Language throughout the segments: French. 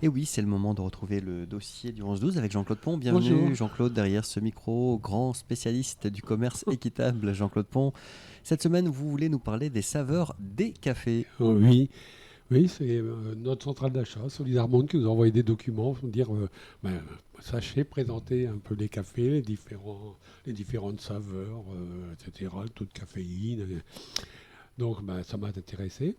Et oui, c'est le moment de retrouver le dossier du 11-12 avec Jean-Claude Pont. Bonjour. Bienvenue Jean-Claude derrière ce micro, grand spécialiste du commerce équitable Jean-Claude Pont. Cette semaine, vous voulez nous parler des saveurs des cafés. Oui, oui, c'est notre centrale d'achat, Solidarmonde, qui nous a envoyé des documents pour dire sachez présenter un peu les cafés, les différentes saveurs, etc., le taux de caféine. Donc ça m'a intéressé.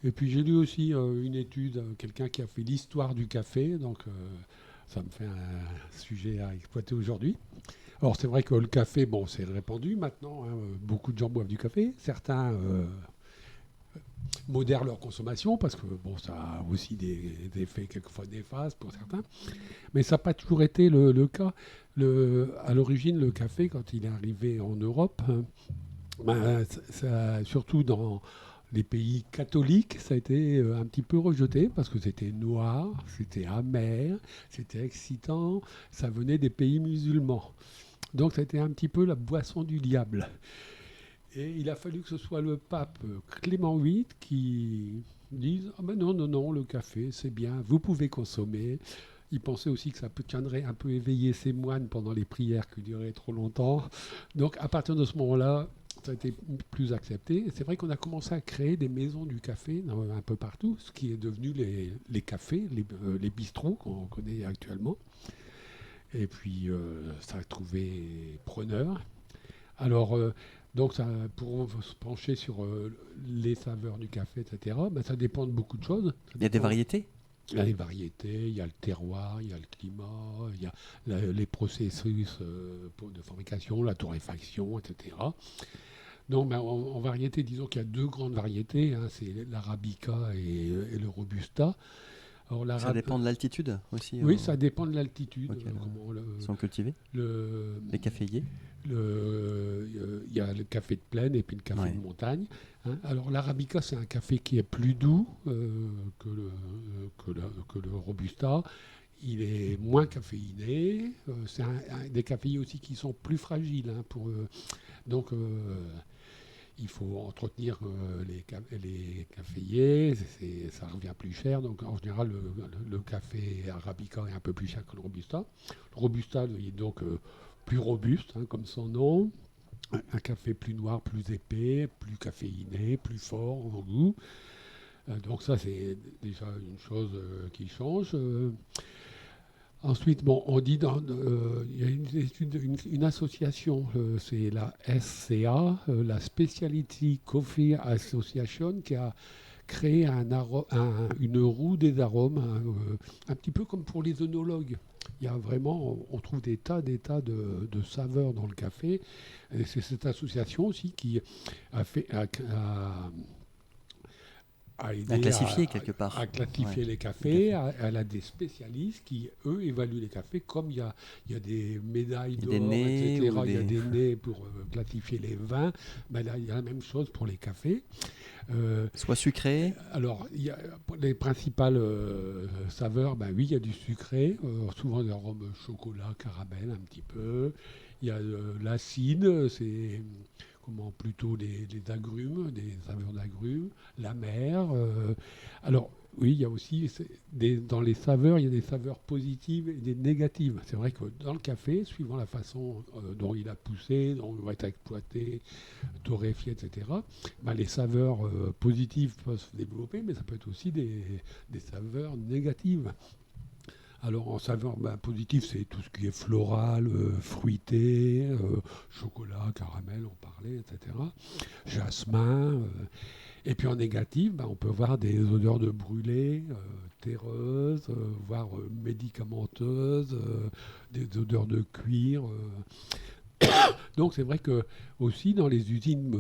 Et puis j'ai lu aussi une étude, quelqu'un qui a fait l'histoire du café, donc ça me fait un sujet à exploiter aujourd'hui. Alors c'est vrai que le café, bon, c'est répandu maintenant, hein, beaucoup de gens boivent du café, certains modèrent leur consommation parce que bon, ça a aussi des effets quelquefois néfastes pour certains, mais ça n'a pas toujours été le cas. À l'origine, le café, quand il est arrivé en Europe, hein, surtout dans les pays catholiques, ça a été un petit peu rejeté parce que c'était noir, c'était amer, c'était excitant, ça venait des pays musulmans. Donc ça a été un petit peu la boisson du diable. Et il a fallu que ce soit le pape Clément VIII qui dise ah ben non, non, non, le café, c'est bien, vous pouvez consommer. Il pensait aussi que ça tiendrait un peu éveiller ses moines pendant les prières qui duraient trop longtemps. Donc à partir de ce moment-là, ça a été plus accepté. Et c'est vrai qu'on a commencé à créer des maisons du café un peu partout, ce qui est devenu les cafés, les bistrots qu'on connaît actuellement. Et puis ça a trouvé preneur. Alors, donc, pour se pencher sur les saveurs du café, etc., ben, ça dépend de beaucoup de choses. Il y a des variétés. Il y a les variétés, il y a le terroir, il y a le climat, il y a les processus de fabrication, la torréfaction, etc. Donc, ben, en variété, disons qu'il y a deux grandes variétés, hein, c'est l'arabica et le robusta. Alors, Ça dépend de l'altitude aussi. oui, ça dépend de l'altitude. Ils sont cultivés. Les caféiers. Il y a le café de plaine et puis le café de montagne. Hein. Alors l'arabica, c'est un café qui est plus doux que le robusta. Il est moins caféiné. C'est des caféiers aussi qui sont plus fragiles. Hein, donc il faut entretenir les caféiers, ça revient plus cher. Donc en général, le café arabica est un peu plus cher que le robusta. Le robusta, il est donc plus robuste, hein, comme son nom. Un café plus noir, plus épais, plus caféiné, plus fort en goût. Donc ça, c'est déjà une chose qui change. Ensuite, bon, on dit il y a une association, c'est la SCA, la Specialty Coffee Association, qui a créé une roue des arômes, un petit peu comme pour les œnologues. Il y a vraiment, on trouve des tas de saveurs dans le café. Et c'est cette association aussi qui a classifier quelque part. À classifier les cafés. Elle a des spécialistes qui, eux, évaluent les cafés. Comme il y a des médailles d'or, etc., il y a des nez pour classifier les vins, ben là, il y a la même chose pour les cafés. Soit sucré. Alors, les principales saveurs, ben oui, il y a du sucré, souvent des arômes chocolat, caramel, un petit peu. Il y a l'acide, c'est plutôt des agrumes, des saveurs d'agrumes, la mer. Alors, oui, il y a aussi, dans les saveurs, il y a des saveurs positives et des négatives. C'est vrai que dans le café, suivant la façon dont il a poussé, dont il va être exploité, torréfié, etc., ben, les saveurs positives peuvent se développer, mais ça peut être aussi des saveurs négatives. Alors en saveur positive, c'est tout ce qui est floral, fruité, chocolat, caramel, on parlait, etc. Jasmin. Et puis en négative, on peut voir des odeurs de brûlé, terreuses, voire médicamenteuses, des odeurs de cuir. Donc c'est vrai que aussi dans les usines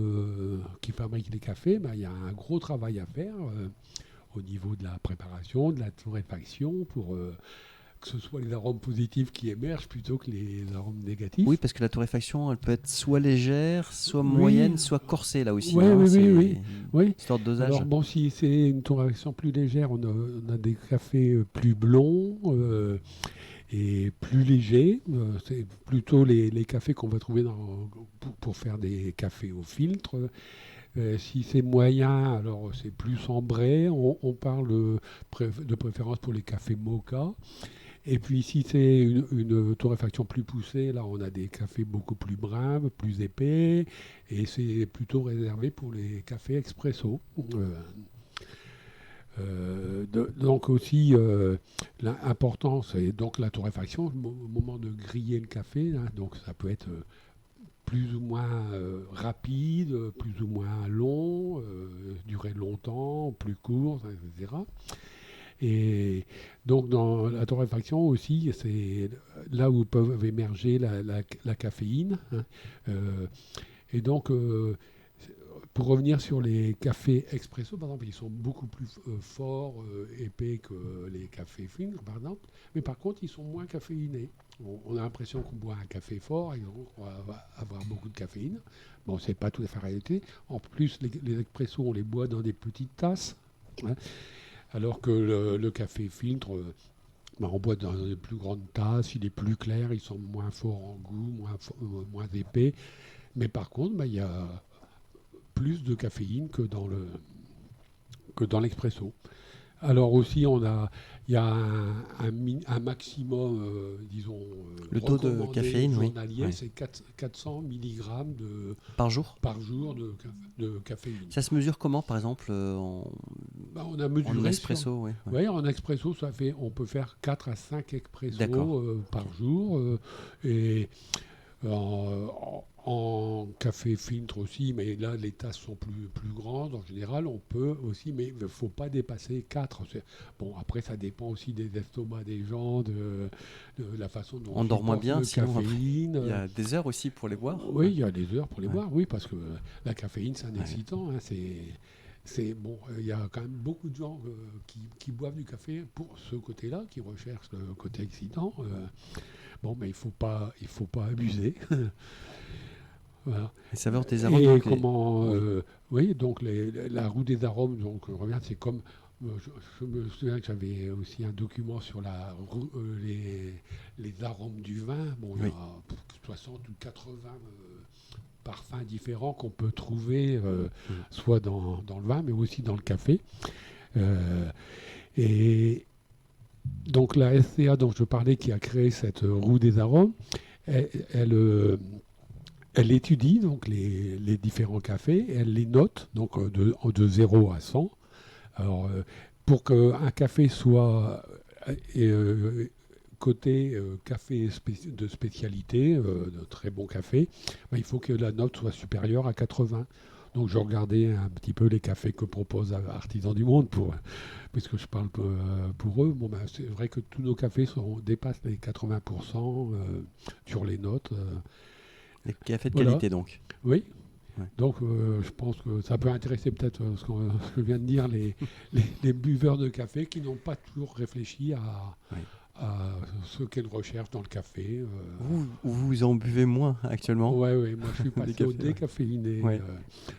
qui fabriquent les cafés, il y a un gros travail à faire au niveau de la préparation, de la torréfaction pour que ce soit les arômes positifs qui émergent plutôt que les arômes négatifs. Oui, parce que la torréfaction, elle peut être soit légère, soit moyenne, soit corsée là aussi. Oui. Histoire de dosage. Alors bon, si c'est une torréfaction plus légère, on a des cafés plus blonds et plus légers. C'est plutôt les cafés qu'on va trouver pour faire des cafés au filtre. Si c'est moyen, alors c'est plus ambré. On parle de préférence pour les cafés moka. Et puis si c'est une torréfaction plus poussée, là on a des cafés beaucoup plus bruns, plus épais, et c'est plutôt réservé pour les cafés expresso. Donc aussi, l'important c'est donc la torréfaction, au moment de griller le café, hein, donc ça peut être plus ou moins rapide, plus ou moins long, durer longtemps, plus court, etc. Et donc dans la torréfaction aussi, c'est là où peuvent émerger la caféine, hein. Et donc, pour revenir sur les cafés expresso, par exemple, ils sont beaucoup plus forts, épais que les cafés filtres, par exemple. Mais par contre, ils sont moins caféinés. On a l'impression qu'on boit un café fort et donc on va avoir beaucoup de caféine. Bon, c'est pas tout à fait la réalité. En plus, les expressos, on les boit dans des petites tasses, hein, alors que le café filtre, on boit dans des plus grandes tasses, il est plus clair, ils sont moins forts en goût, moins épais. Mais par contre, il y a plus de caféine que dans l'expresso. Alors aussi, il y a un maximum, disons, Le taux de recommandé caféine, oui. journalier, Ouais. c'est 400 mg Par jour? par jour de caféine. Ça se mesure comment, par exemple, On a en mesuré espresso, oui. Oui, en expresso, on peut faire 4 à 5 D'accord. expressos par jour. Et en café filtre aussi, mais là, les tasses sont plus grandes. En général, on peut aussi, mais il ne faut pas dépasser 4. Bon, après, ça dépend aussi des estomacs des gens, de la façon dont On dort moins bien, le sinon, après. caféine. Il y a des heures aussi pour les boire. Oui, il y a des heures pour les Ouais. boire, oui, parce que la caféine, c'est un Ouais. excitant. Hein, c'est bon, il y a quand même beaucoup de gens qui boivent du café pour ce côté-là, qui recherchent le côté excitant. Bon, mais il faut pas abuser. Voilà. Les saveurs des arômes. Et donc comment, oui. oui, donc la roue des arômes, donc on revient, c'est comme, je me souviens que j'avais aussi un document sur les arômes du vin. Bon, il y Oui. a 60 ou 80 parfums différents qu'on peut trouver, soit dans le vin, mais aussi dans le café. Et donc la SCA dont je parlais, qui a créé cette roue des arômes, elle étudie donc les différents cafés, et elle les note donc de 0 à 100. Alors, pour qu'un café soit côté café de spécialité, de très bon café, il faut que la note soit supérieure à 80. Donc je regardais un petit peu les cafés que propose Artisans du Monde, puisque je parle pour eux. Bon, c'est vrai que tous nos cafés dépassent les 80% sur les notes. Les cafés de Voilà. qualité, donc. Oui. Ouais. Donc je pense que ça peut intéresser peut-être ce que je viens de dire, les buveurs de café qui n'ont pas toujours réfléchi à ce qu'est une recherche dans le café. Vous en buvez moins actuellement? Oui, moi je suis passé au cafés, décaféiné, ouais.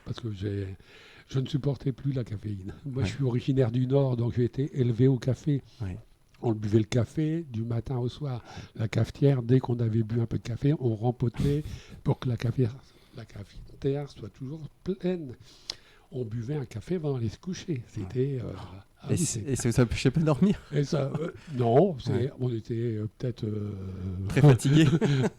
parce que je ne supportais plus la caféine. Moi Ouais. je suis originaire du Nord, donc j'ai été élevé au café. Ouais. On buvait le café du matin au soir. La cafetière, dès qu'on avait bu un peu de café, on rempotait pour que la cafetière soit toujours pleine. On buvait un café avant d'aller se coucher. C'était... Et ça vous empêchait pas de dormir? Et ça, non, Ouais. on était peut-être... Très fatigué?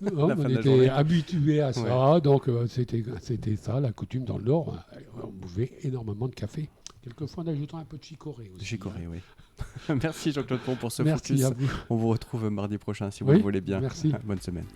non, La on fin de la était journée. habitués à ça, donc c'était ça, la coutume dans le Nord. On buvait énormément de café. Quelquefois en ajoutant un peu de chicorée aussi. Chicorée, oui. Merci Jean-Claude Pont pour ce Merci focus. à vous. On vous retrouve mardi prochain si vous Oui, le voulez bien. merci. Bonne semaine.